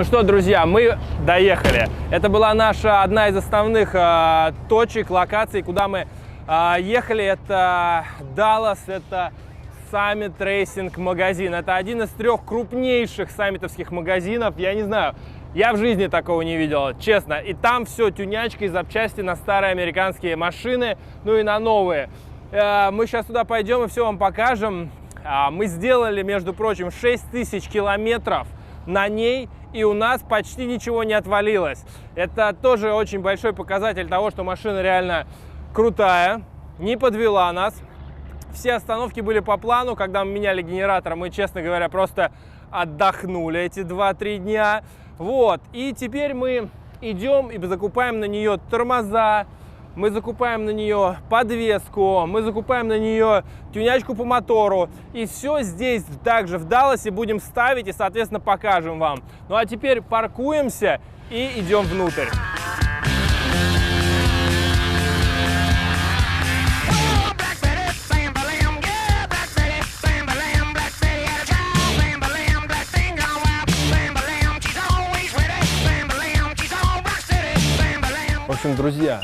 Ну что, друзья, мы доехали. Это была наша одна из основных точек, локаций, куда мы ехали. Это Dallas, это Summit Racing магазин. Это один из 3 крупнейших саммитовских магазинов. Я не знаю, я в жизни такого не видел, честно. И там все тюнячка и запчасти на старые американские машины, ну и на новые. Мы сейчас туда пойдем и все вам покажем. Мы сделали, между прочим, 6000 километров на ней, и у нас почти ничего не отвалилось. Это тоже очень большой показатель того, что машина реально крутая, не подвела нас. Все остановки были по плану. Когда мы меняли генератор, мы, честно говоря, просто отдохнули эти 2-3 дня. Вот. И теперь мы идем и закупаем на нее тормоза, мы закупаем на нее подвеску, мы закупаем на нее тюнячку по мотору. И все здесь также в Далласе будем ставить и, соответственно, покажем вам. Ну а теперь паркуемся и идем внутрь. В общем, друзья,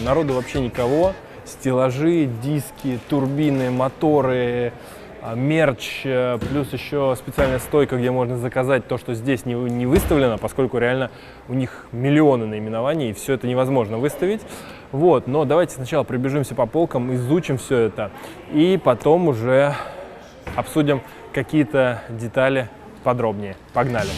народу вообще никого. Стеллажи, диски, турбины, моторы, мерч, плюс еще специальная стойка, где можно заказать то, что здесь не выставлено, поскольку реально у них миллионы наименований, и все это невозможно выставить. Вот, но давайте сначала пробежимся по полкам, изучим все это, и потом уже обсудим какие-то детали подробнее. Погнали!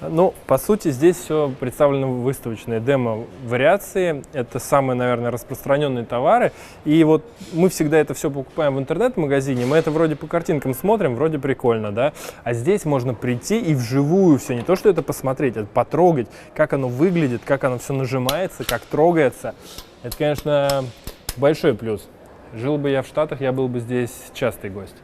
Ну, по сути, здесь все представлено в выставочные демо-вариации. Это самые, наверное, распространенные товары. И вот мы всегда это все покупаем в интернет-магазине. Мы это вроде по картинкам смотрим, вроде прикольно, да? А здесь можно прийти и вживую все. Не то, что это посмотреть, это потрогать, как оно выглядит, как оно все нажимается, как трогается. Это, конечно, большой плюс. Жил бы я в Штатах, я был бы здесь частый гость.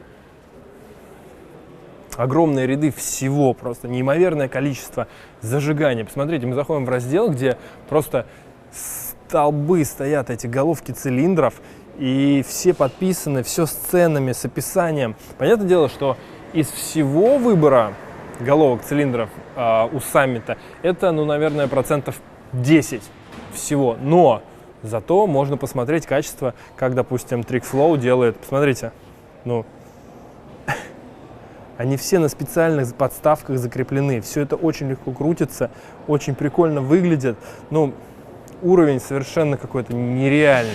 Огромные ряды всего, просто неимоверное количество зажиганий. Посмотрите, мы заходим в раздел, где просто столбы стоят, эти головки цилиндров, и все подписаны, все с ценами, с описанием. Понятное дело, что из всего выбора головок цилиндров у Саммита это, ну, наверное, процентов 10 всего. Но зато можно посмотреть качество, как, допустим, TrickFlow делает. Посмотрите, ну... Они все на специальных подставках закреплены. Все это очень легко крутится, очень прикольно выглядит. Ну, уровень совершенно какой-то нереальный.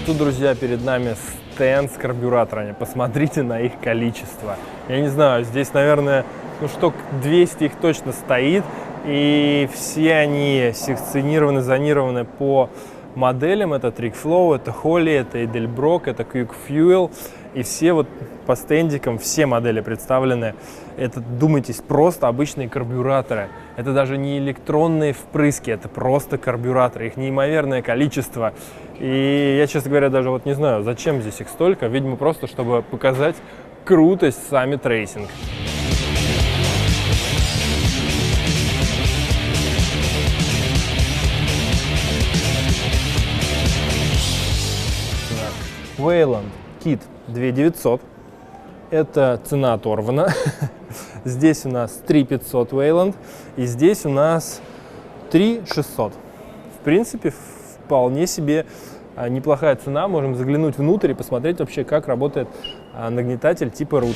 Тут, друзья, перед нами стенд с карбюраторами. Посмотрите на их количество. Я не знаю, здесь, наверное, ну, штук 200 их точно стоит. И все они секционированы, зонированы по моделям. Это TrickFlow, это Holley, это Edelbrock, это Quick Fuel. И все вот по стендикам, все модели представлены. Это, думайтесь, просто обычные карбюраторы. Это даже не электронные впрыски, это просто карбюраторы. Их неимоверное количество. И я, честно говоря, даже вот не знаю, зачем здесь их столько. Видимо, просто чтобы показать крутость Summit Racing. Wayland Kit 2900. Это цена оторвана. Здесь у нас 3500 Wayland. И здесь у нас 3600. В принципе, вполне себе неплохая цена, можем заглянуть внутрь и посмотреть вообще, как работает нагнетатель типа Roots.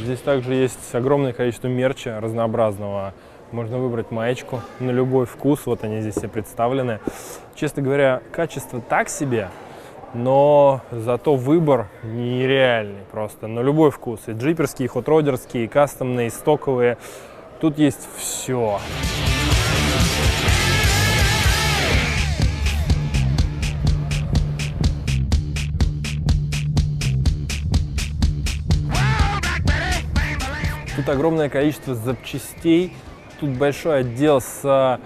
Здесь также есть огромное количество мерча разнообразного. Можно выбрать маечку на любой вкус, вот они здесь все представлены. Честно говоря, качество так себе, но зато выбор нереальный просто, на любой вкус. И джиперские, и хотродерские, и кастомные, и стоковые. Тут есть все. Тут огромное количество запчастей, тут большой отдел с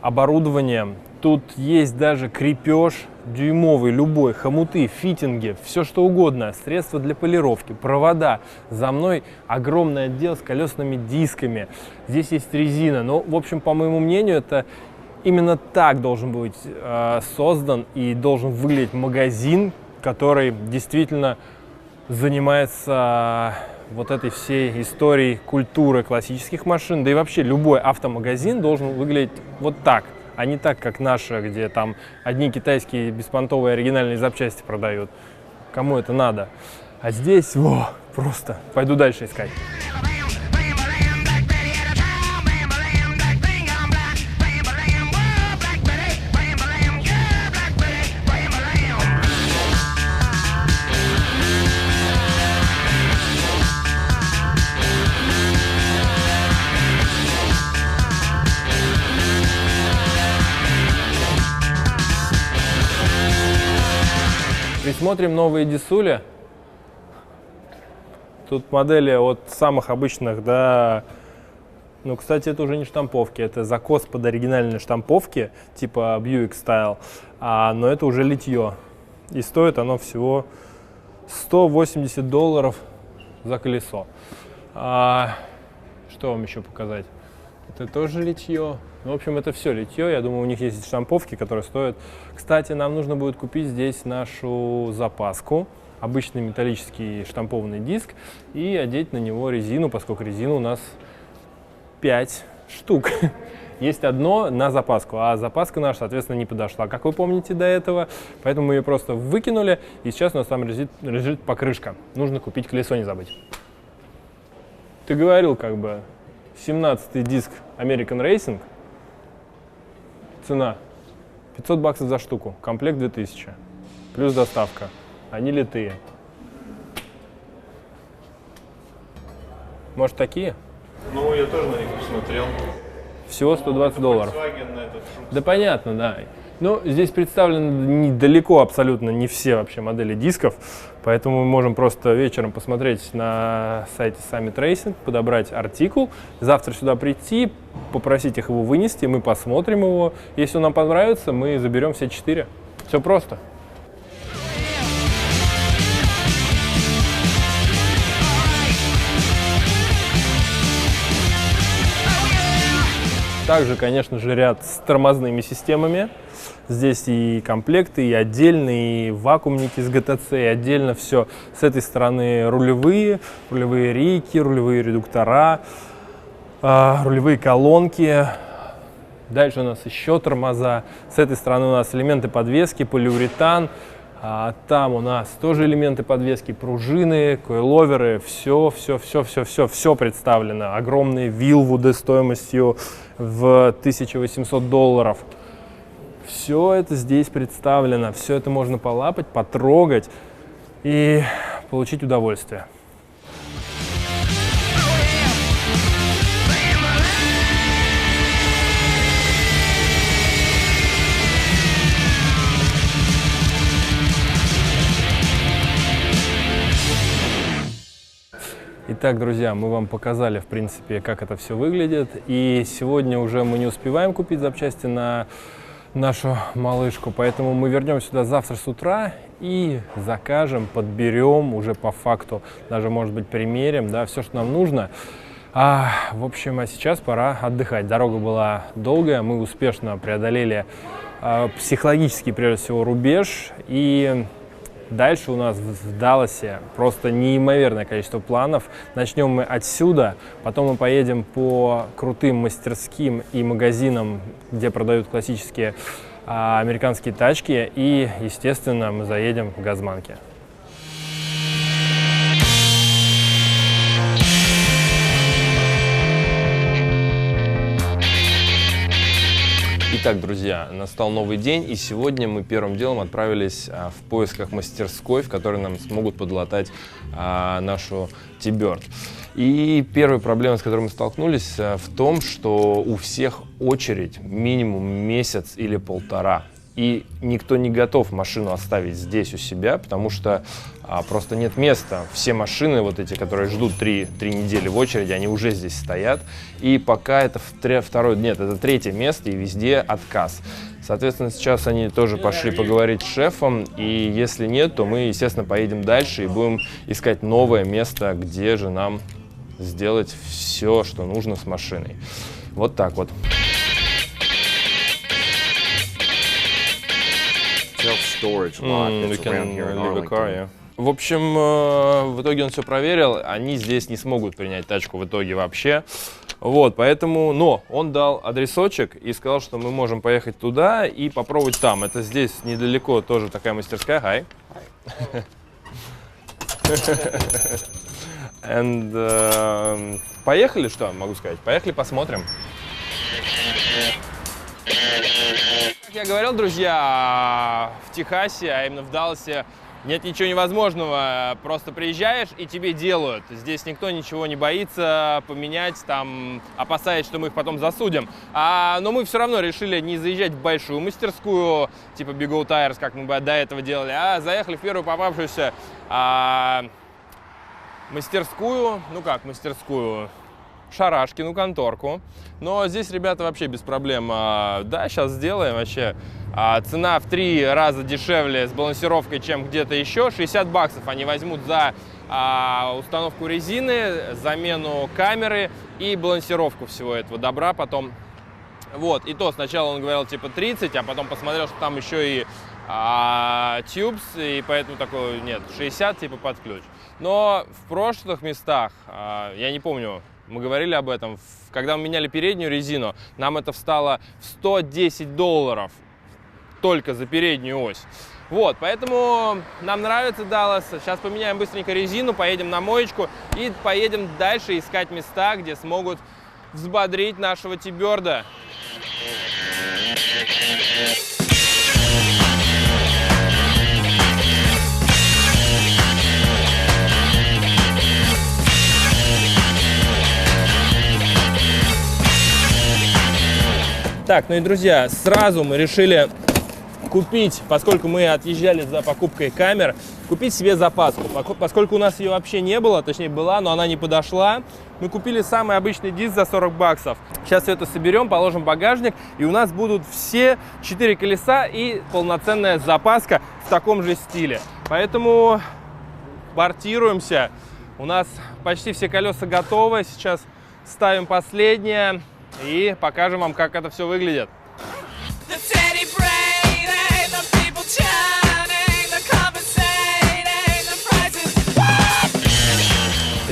оборудованием, тут есть даже крепеж дюймовый, любой, хомуты, фитинги, все что угодно, средства для полировки, провода. За мной огромный отдел с колесными дисками, здесь есть резина. Ну, в общем, по моему мнению, это именно так должен быть создан и должен выглядеть магазин, который действительно занимается вот этой всей историей культуры классических машин, да и вообще любой автомагазин должен выглядеть вот так, а не так, как наши, где там одни китайские беспонтовые оригинальные запчасти продают. Кому это надо? А здесь, просто пойду дальше искать. Присмотрим новые дисули. Тут модели от самых обычных до... Ну, кстати, это уже не штамповки, это закос под оригинальные штамповки, типа Buick Style, но это уже литье. И стоит оно всего $180 за колесо. Что вам еще показать? Это тоже литье. В общем, это все литье. Я думаю, у них есть штамповки, которые стоят. Кстати, нам нужно будет купить здесь нашу запаску, обычный металлический штампованный диск, и одеть на него резину, поскольку резина у нас 5 штук. Есть одно на запаску, а запаска наша, соответственно, не подошла, как вы помните до этого. Поэтому мы ее просто выкинули, и сейчас у нас там лежит покрышка. Нужно купить колесо, не забыть. Ты говорил, как бы, 17-й диск American Racing. Цена $500 за штуку, комплект 2000, плюс доставка. Они литые. Может, такие? Ну, я тоже на них посмотрел. Всего $120. Это да понятно, да. Ну, здесь представлены далеко абсолютно не все вообще модели дисков, поэтому мы можем просто вечером посмотреть на сайте Summit Racing, подобрать артикул, завтра сюда прийти, попросить их его вынести, мы посмотрим его. Если он нам понравится, мы заберем все 4. Все просто. Также, конечно же, ряд с тормозными системами. Здесь и комплекты, и отдельные, и вакуумники с GTC, и отдельно все. С этой стороны рулевые рейки, рулевые редуктора, рулевые колонки. Дальше у нас еще тормоза. С этой стороны у нас элементы подвески, полиуретан. Там у нас тоже элементы подвески, пружины, койловеры, все представлено. Огромные Вилвуды стоимостью в $1800. Все это здесь представлено, все это можно полапать, потрогать и получить удовольствие. Итак, друзья, мы вам показали, в принципе, как это все выглядит. И сегодня уже мы не успеваем купить запчасти на нашу малышку, поэтому мы вернемся сюда завтра с утра и закажем, подберем уже по факту, даже, может быть, примерим, да, все, что нам нужно. В общем, а сейчас пора отдыхать. Дорога была долгая, мы успешно преодолели психологический, прежде всего, рубеж, и Дальше у нас в Далласе просто неимоверное количество планов. Начнем мы отсюда, потом мы поедем по крутым мастерским и магазинам, где продают классические американские тачки, и, естественно, мы заедем в Газманки. Итак, друзья, настал новый день, и сегодня мы первым делом отправились в поисках мастерской, в которой нам смогут подлатать нашу T-Bird. И первая проблема, с которой мы столкнулись, в том, что у всех очередь минимум месяц или полтора. И никто не готов машину оставить здесь у себя, потому что просто нет места. Все машины, вот эти, которые ждут 3 недели в очереди, они уже здесь стоят. И пока это это третье место, и везде отказ. Соответственно, сейчас они тоже пошли поговорить с шефом, и если нет, то мы, естественно, поедем дальше и будем искать новое место, где же нам сделать все, что нужно с машиной. Вот так вот. В общем, в итоге он все проверил, они здесь не смогут принять тачку в итоге вообще. Вот, поэтому, но он дал адресочек и сказал, что мы можем поехать туда и попробовать там. Это здесь недалеко тоже такая мастерская. Hi. And, поехали, что могу сказать? Поехали, посмотрим. Как я говорил, друзья, в Техасе, а именно в Далласе, нет ничего невозможного. Просто приезжаешь и тебе делают. Здесь никто ничего не боится поменять, там, опасаясь, что мы их потом засудим. Но мы все равно решили не заезжать в большую мастерскую, типа Big O Tires, как мы до этого делали, а заехали в первую попавшуюся мастерскую, Шарашкину конторку. Но здесь ребята вообще без проблем. Да, сейчас сделаем вообще. Цена в 3 раза дешевле с балансировкой, чем где-то еще. 60 баксов они возьмут за установку резины, замену камеры и балансировку всего этого добра потом. Вот, и то сначала он говорил типа 30, а потом посмотрел, что там еще и тюбс, и поэтому такой, нет, 60 типа под ключ. Но в прошлых местах, я не помню, мы говорили об этом, когда мы меняли переднюю резину, нам это встало в $110 только за переднюю ось. Вот, поэтому нам нравится Даллас. Сейчас поменяем быстренько резину, поедем на моечку и поедем дальше искать места, где смогут взбодрить нашего T-Bird. Так, ну и, друзья, сразу мы решили купить, поскольку мы отъезжали за покупкой камер, купить себе запаску. Поскольку у нас ее вообще не было, точнее была, но она не подошла, мы купили самый обычный диск за 40 баксов. Сейчас все это соберем, положим в багажник, и у нас будут все 4 колеса и полноценная запаска в таком же стиле. Поэтому бортируемся. У нас почти все колеса готовы. Сейчас ставим последнее и покажем вам, как это все выглядит.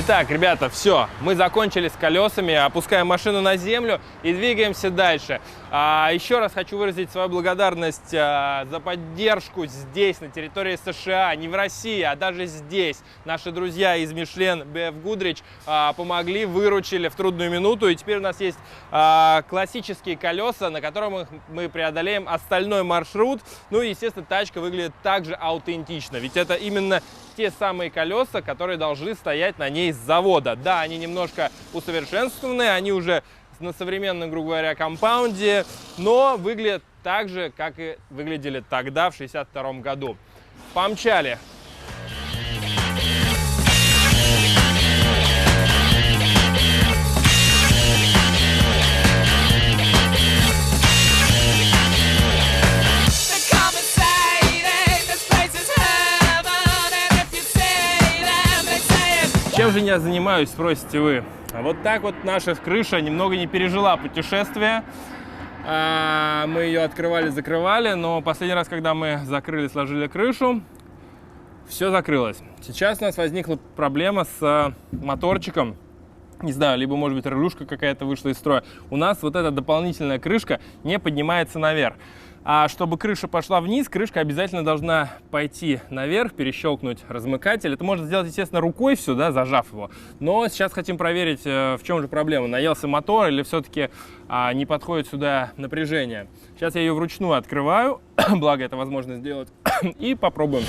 Итак, ребята, все, мы закончили с колесами, опускаем машину на землю и двигаемся дальше. Еще раз хочу выразить свою благодарность за поддержку здесь, на территории США, не в России, а даже здесь. Наши друзья из Michelin BF Goodrich помогли, выручили в трудную минуту, и теперь у нас есть классические колеса, на которых мы преодолеем остальной маршрут. Ну и, естественно, тачка выглядит также аутентично, ведь это именно те самые колеса, которые должны стоять на ней с завода. Да, они немножко усовершенствованы, они уже на современном, грубо говоря, компаунде, но выглядят так же, как и выглядели тогда, в 1962 году. Помчали! Чем же я занимаюсь, спросите вы? А вот так вот наша крыша немного не пережила путешествие. Мы ее открывали, закрывали, но последний раз, когда мы закрыли, сложили крышу, все закрылось. Сейчас у нас возникла проблема с моторчиком. Не знаю, либо, может быть, релюшка какая-то вышла из строя. У нас вот эта дополнительная крышка не поднимается наверх. А чтобы крыша пошла вниз, крышка обязательно должна пойти наверх, перещелкнуть размыкатель. Это можно сделать, естественно, рукой все, да, зажав его. Но сейчас хотим проверить, в чем же проблема. Наелся мотор или все-таки не подходит сюда напряжение. Сейчас я ее вручную открываю, благо это возможно сделать, и попробуем.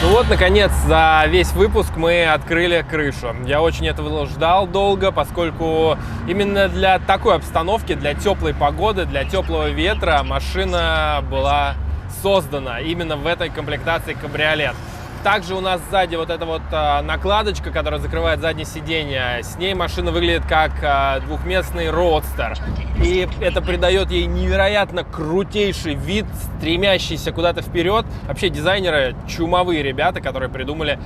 Ну вот, наконец, за весь выпуск мы открыли крышу. Я очень этого ждал долго, поскольку именно для такой обстановки, для теплой погоды, для теплого ветра машина была создана именно в этой комплектации кабриолет. Также у нас сзади вот эта вот накладочка, которая закрывает заднее сиденье. С ней машина выглядит как двухместный роадстер. И это придает ей невероятно крутейший вид, стремящийся куда-то вперед. Вообще дизайнеры чумовые ребята, которые придумали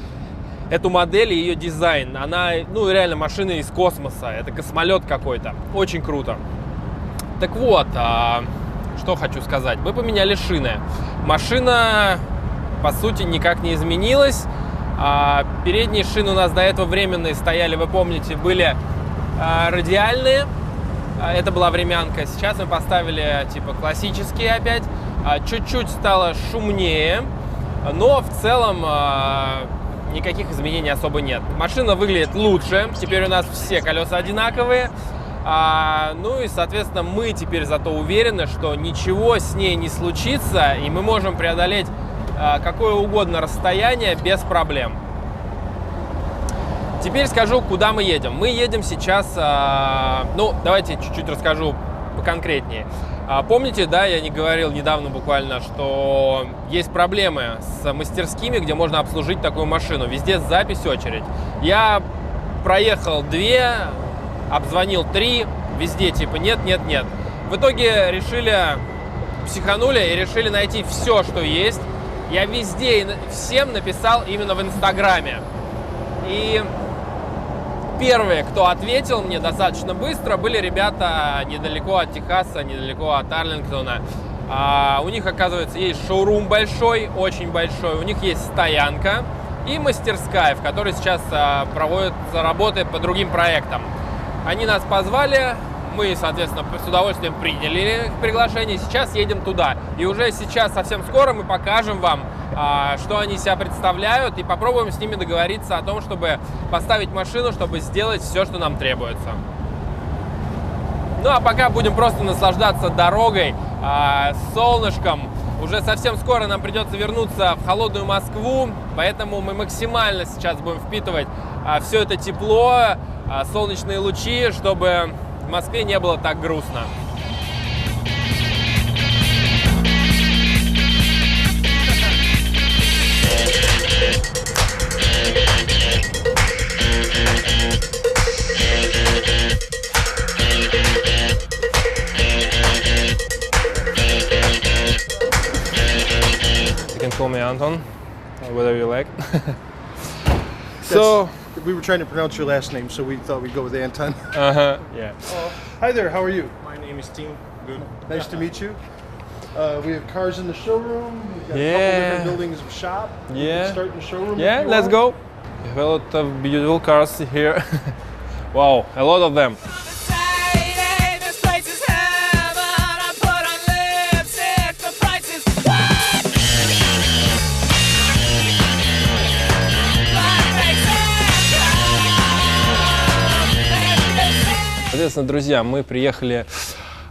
эту модель и ее дизайн. Она, ну, реально машина из космоса. Это космолет какой-то. Очень круто. Так вот, что хочу сказать. Мы поменяли шины. Машина, по сути, никак не изменилась. Передние шины у нас до этого временные стояли, вы помните, были радиальные. Это была времянка. Сейчас мы поставили типа классические опять. Чуть-чуть стало шумнее, но в целом никаких изменений особо нет. Машина выглядит лучше. Теперь у нас все колеса одинаковые. Ну и, соответственно, мы теперь зато уверены, что ничего с ней не случится, и мы можем преодолеть какое угодно расстояние без проблем. Теперь скажу, куда мы едем. Мы едем сейчас, ну, давайте чуть-чуть расскажу поконкретнее. Помните, да, я не говорил недавно буквально, что есть проблемы с мастерскими, где можно обслужить такую машину. Везде запись, очередь. Я проехал 2, обзвонил 3, везде типа нет, нет, нет. В итоге психанули и решили найти все, что есть. Я везде и всем написал именно в Инстаграме. И первые, кто ответил мне достаточно быстро, были ребята недалеко от Техаса, недалеко от Арлингтона. У них, оказывается, есть шоурум большой, очень большой. У них есть стоянка и мастерская, в которой сейчас проводятся работы по другим проектам. Они нас позвали, мы, соответственно, с удовольствием приняли их приглашение. Сейчас едем туда. И уже сейчас, совсем скоро, мы покажем вам, что они себя представляют, и попробуем с ними договориться о том, чтобы поставить машину, чтобы сделать все, что нам требуется. Ну а пока будем просто наслаждаться дорогой, солнышком. Уже совсем скоро нам придется вернуться в холодную Москву, поэтому мы максимально сейчас будем впитывать все это тепло, солнечные лучи, чтобы в Москве не было так грустно. You can call me Anton, whatever you like. So we were trying to pronounce your last name, so we thought we'd go with Anton. Yeah. Hi there, how are you? My name is Tim. Good. Nice to meet you. We have cars in the showroom. We've got a Yeah. couple different buildings of shop. We Yeah. can start in the showroom. Yeah, if you let's want. go. We have a lot of beautiful cars here. Wow, a lot of them. Соответственно, друзья, мы приехали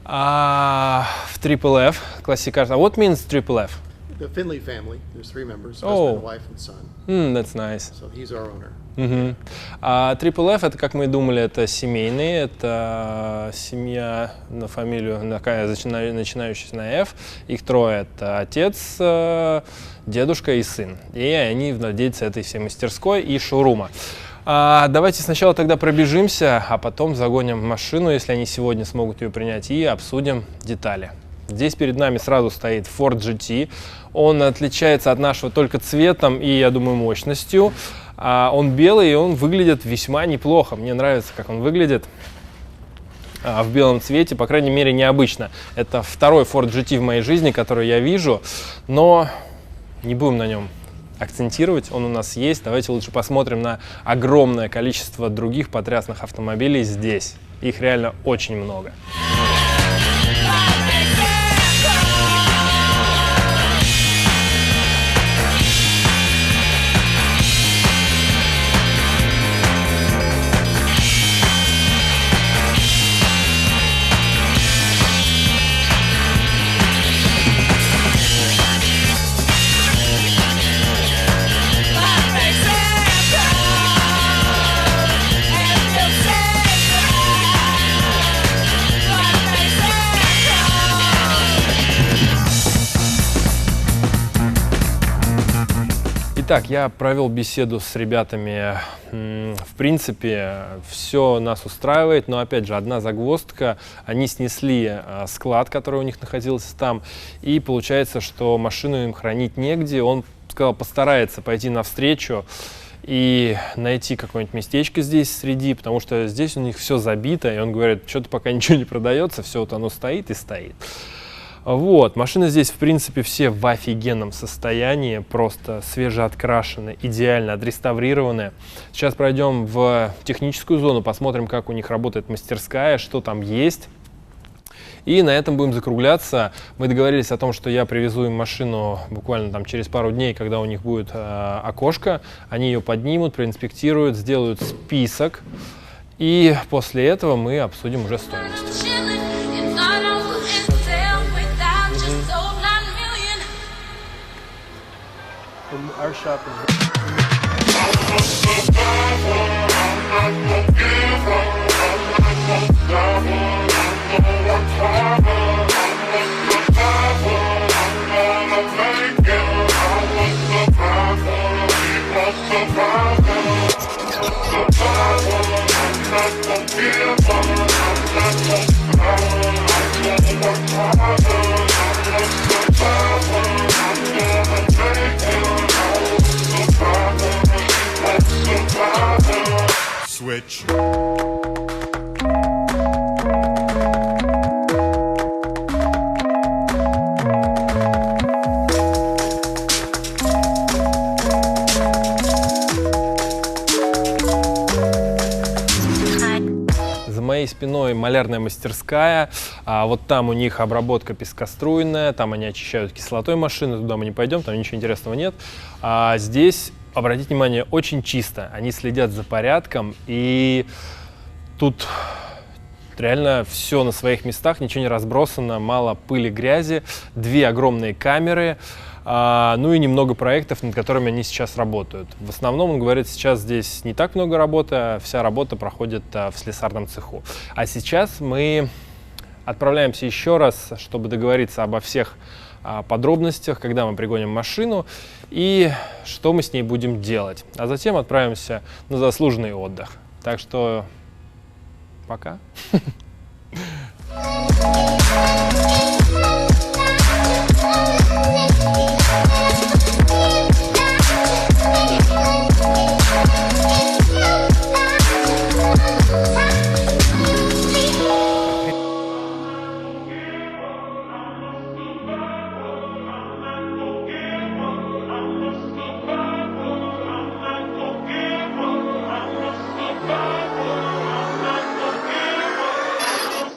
в Triple F, Classic Cars. What means Triple F? The Finley family. There's 3 members: Oh. husband, wife, and son. That's nice. So he's our owner. Triple F, это, как мы и думали, это семейный, это семья на фамилию, начинающаяся на F. Их 3, это отец, дедушка и сын. И они владельцы этой всей мастерской и шоурума. Давайте сначала тогда пробежимся, а потом загоним машину, если они сегодня смогут ее принять, и обсудим детали. Здесь перед нами сразу стоит Ford GT. Он отличается от нашего только цветом и, я думаю, мощностью. Он белый, и он выглядит весьма неплохо. Мне нравится, как он выглядит в белом цвете, по крайней мере, необычно. Это второй Ford GT в моей жизни, который я вижу, но не будем на нем акцентировать, он у нас есть. Давайте лучше посмотрим на огромное количество других потрясных автомобилей здесь. Их реально очень много. Итак, я провел беседу с ребятами. В принципе, все нас устраивает, но опять же, одна загвоздка. Они снесли склад, который у них находился там, и получается, что машину им хранить негде. Он сказал, постарается пойти навстречу и найти какое-нибудь местечко здесь среди, потому что здесь у них все забито, и он говорит, что-то пока ничего не продается, все вот оно стоит и стоит. Вот, машины здесь, в принципе, все в офигенном состоянии, просто свежеоткрашены, идеально отреставрированы. Сейчас пройдем в техническую зону, посмотрим, как у них работает мастерская, что там есть. И на этом будем закругляться. Мы договорились о том, что я привезу им машину буквально там через пару дней, когда у них будет окошко. Они ее поднимут, проинспектируют, сделают список. И после этого мы обсудим уже стоимость. Our shop is switch. За моей спиной малярная мастерская, вот там у них обработка пескоструйная, там они очищают кислотой машины, туда мы не пойдем, там ничего интересного нет. А здесь, обратите внимание, очень чисто, они следят за порядком, и тут реально все на своих местах, ничего не разбросано, мало пыли, грязи, две огромные камеры, ну и немного проектов, над которыми они сейчас работают. В основном, он говорит, сейчас здесь не так много работы, а вся работа проходит в слесарном цеху. А сейчас мы отправляемся еще раз, чтобы договориться обо всех подробностях, когда мы пригоним машину и что мы с ней будем делать. А затем отправимся на заслуженный отдых. Так что пока. We'll be right back.